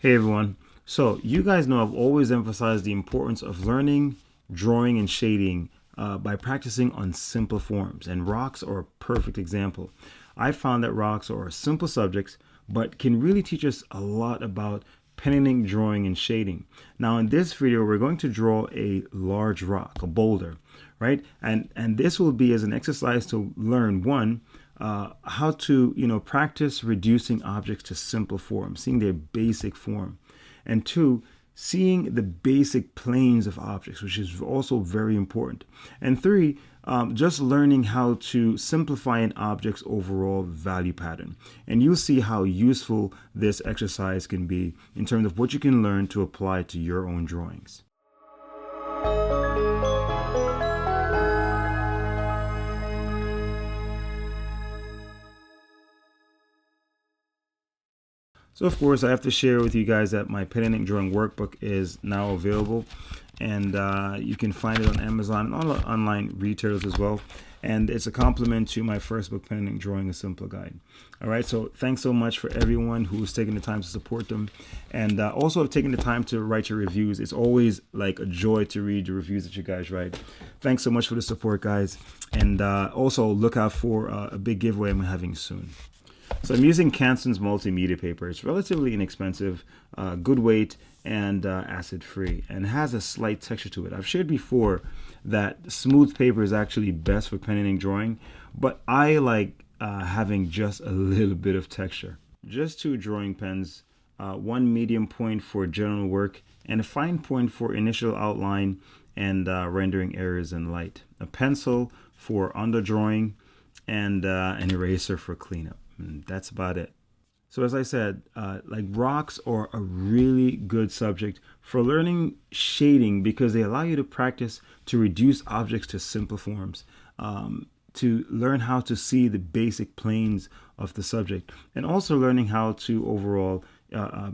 Hey everyone. So, you guys know I've always emphasized the importance of learning, drawing, and shading by practicing on simple forms, and rocks are a perfect example. I found that rocks are simple subjects but can really teach us a lot about pen and ink drawing and shading. Now, in this video, we're going to draw a large rock, a boulder, right? And this will be as an exercise to learn one, how to practice reducing objects to simple form, seeing their basic form, and two, seeing the basic planes of objects, which is also very important, and three, just learning how to simplify an object's overall value pattern. And you'll see how useful this exercise can be in terms of what you can learn to apply to your own drawings. So of course I have to share with you guys that my pen and ink drawing workbook is now available, and you can find it on Amazon and all online retailers as well. And it's a complement to my first book, Pen and Ink Drawing: A Simple Guide. All right, so thanks so much for everyone who's taking the time to support them, and also taking the time to write your reviews. It's always like a joy to read the reviews that you guys write. Thanks so much for the support, guys, and also look out for a big giveaway I'm having soon. So I'm using Canson's multimedia paper. It's relatively inexpensive, good weight, and acid-free, and has a slight texture to it. I've shared before that smooth paper is actually best for pen and ink drawing, but I like having just a little bit of texture. Just two drawing pens, one medium point for general work, and a fine point for initial outline and rendering errors in light. A pencil for underdrawing, and an eraser for cleanup. And that's about it. So as I said, like rocks are a really good subject for learning shading because they allow you to practice to reduce objects to simple forms, to learn how to see the basic planes of the subject, and also learning how to overall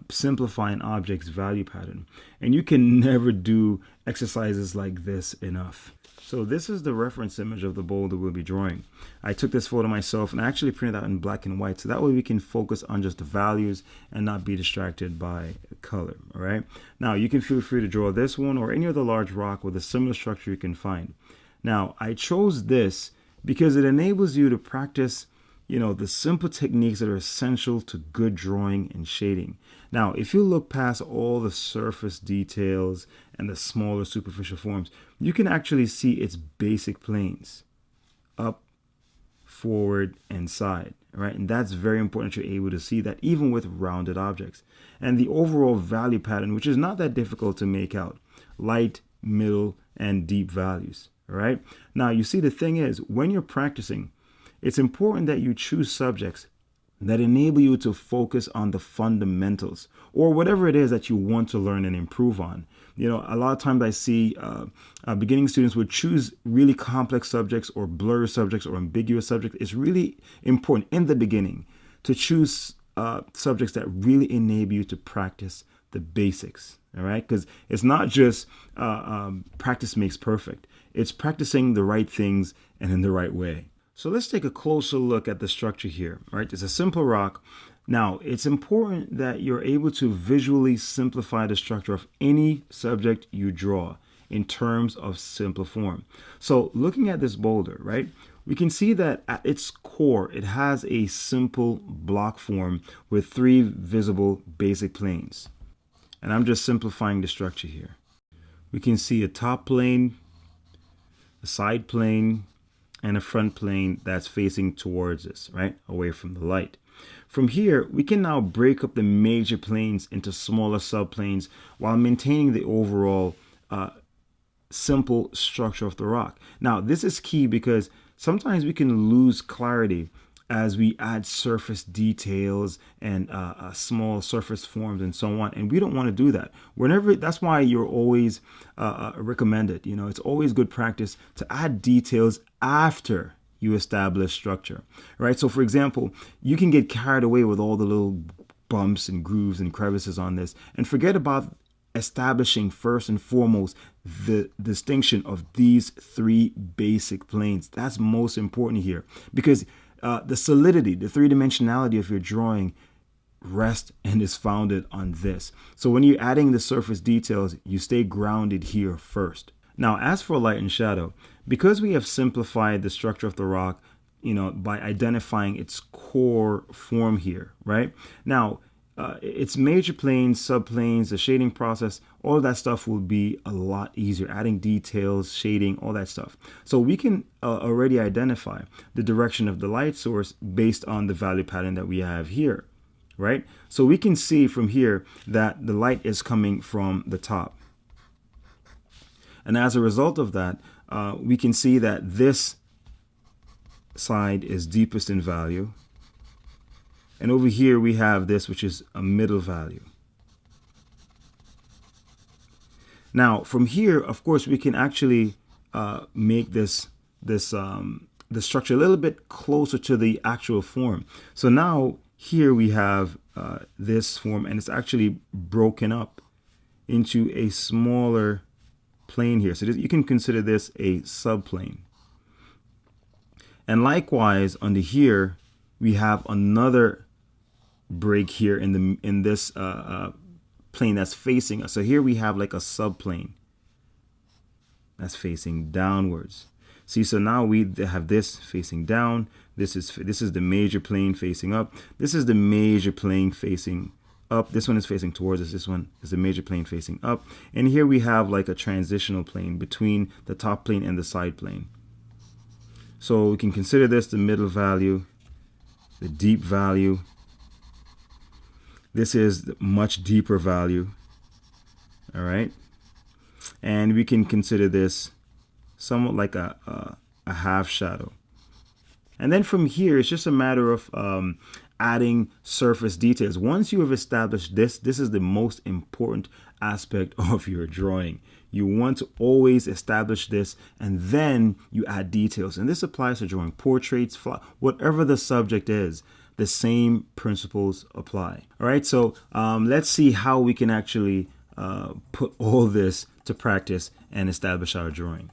simplify an object's value pattern. And you can never do exercises like this enough. So this is the reference image of the boulder we'll be drawing. I took this photo myself and I actually printed out in black and white, so that way we can focus on just the values and not be distracted by color. All right. Now you can feel free to draw this one or any other large rock with a similar structure you can find. Now I chose this because it enables you to practice the simple techniques that are essential to good drawing and shading. Now, if you look past all the surface details and the smaller superficial forms, you can actually see its basic planes, up, forward, and side, right? And that's very important that you're able to see that even with rounded objects. And the overall value pattern, which is not that difficult to make out, light, middle, and deep values, all right? Now, you see, the thing is, when you're practicing, it's important that you choose subjects that enable you to focus on the fundamentals or whatever it is that you want to learn and improve on. A lot of times I see beginning students would choose really complex subjects or blurry subjects or ambiguous subjects. It's really important in the beginning to choose subjects that really enable you to practice the basics. All right, because it's not just practice makes perfect. It's practicing the right things and in the right way. So let's take a closer look at the structure here, right? It's a simple rock. Now, it's important that you're able to visually simplify the structure of any subject you draw in terms of simple form. So looking at this boulder, right, we can see that at its core, it has a simple block form with three visible basic planes. And I'm just simplifying the structure here. We can see a top plane, a side plane, and a front plane that's facing towards us, right, away from the light. From here, we can now break up the major planes into smaller subplanes while maintaining the overall simple structure of the rock. Now, this is key because sometimes we can lose clarity as we add surface details and small surface forms and so on. And we don't want to do that. That's why you're always recommended. It's always good practice to add details after you establish structure, right? So for example, you can get carried away with all the little bumps and grooves and crevices on this and forget about establishing first and foremost the distinction of these three basic planes. That's most important here because the solidity, the three-dimensionality of your drawing rests and is founded on this. So when you're adding the surface details, you stay grounded here first. Now, as for light and shadow, because we have simplified the structure of the rock, by identifying its core form here, right? Now, its major planes, subplanes, the shading process, all of that stuff will be a lot easier, adding details, shading, all that stuff. So we can already identify the direction of the light source based on the value pattern that we have here, right? So we can see from here that the light is coming from the top. And as a result of that, we can see that this side is deepest in value. And over here we have this, which is a middle value. Now from here, of course, we can actually make the structure a little bit closer to the actual form. So now here we have this form, and it's actually broken up into a smaller plane here. So you can consider this a subplane. And likewise, under here, we have another break here in this plane that's facing us. So here we have like a subplane that's facing downwards. See, so now we have this facing down. This is the major plane facing up. This is the major plane facing up. This one is facing towards us. This one is the major plane facing up. And here we have like a transitional plane between the top plane and the side plane. So we can consider this the middle value, the deep value. This is the much deeper value. All right. And we can consider this somewhat like a half shadow. And then from here, it's just a matter of adding surface details. Once you have established this is the most important aspect of your drawing. You want to always establish this, and then you add details. And this applies to drawing portraits, whatever the subject is. The same principles apply. All right, so let's see how we can actually put all this to practice and establish our drawing.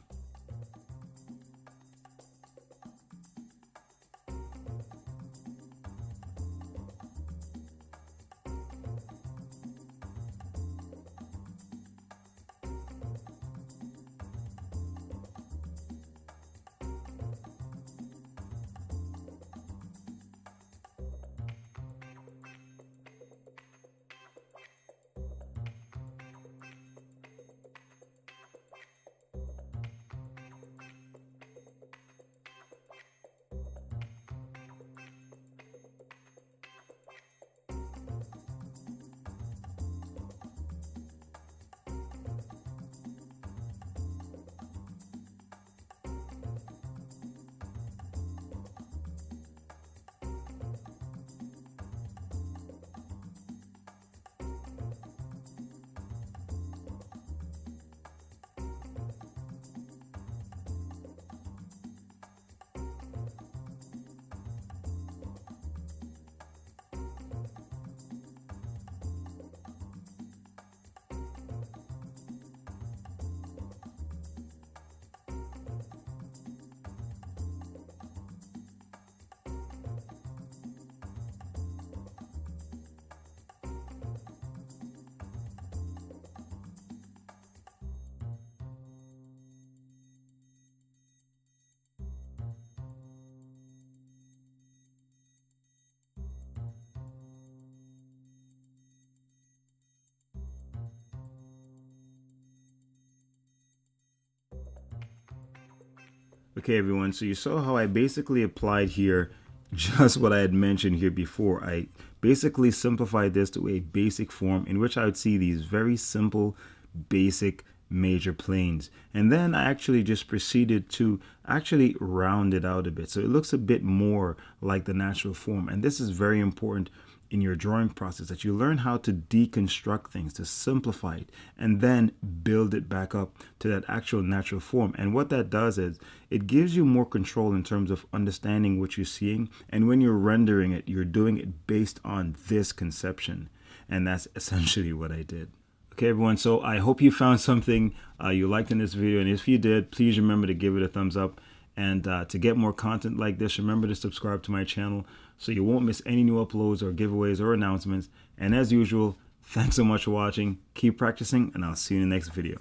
Okay, everyone, so you saw how I basically applied here just what I had mentioned here before. I basically simplified this to a basic form in which I would see these very simple, basic major planes. And then I actually just proceeded to actually round it out a bit. So it looks a bit more like the natural form. And this is very important in your drawing process, that you learn how to deconstruct things, to simplify it, and then build it back up to that actual natural form. And what that does is it gives you more control in terms of understanding what you're seeing. And when you're rendering it, you're doing it based on this conception. And that's essentially what I did. Okay, everyone, so I hope you found something you liked in this video. And if you did, please remember to give it a thumbs up And to get more content like this, remember to subscribe to my channel so you won't miss any new uploads or giveaways or announcements. And as usual, thanks so much for watching. Keep practicing, and I'll see you in the next video.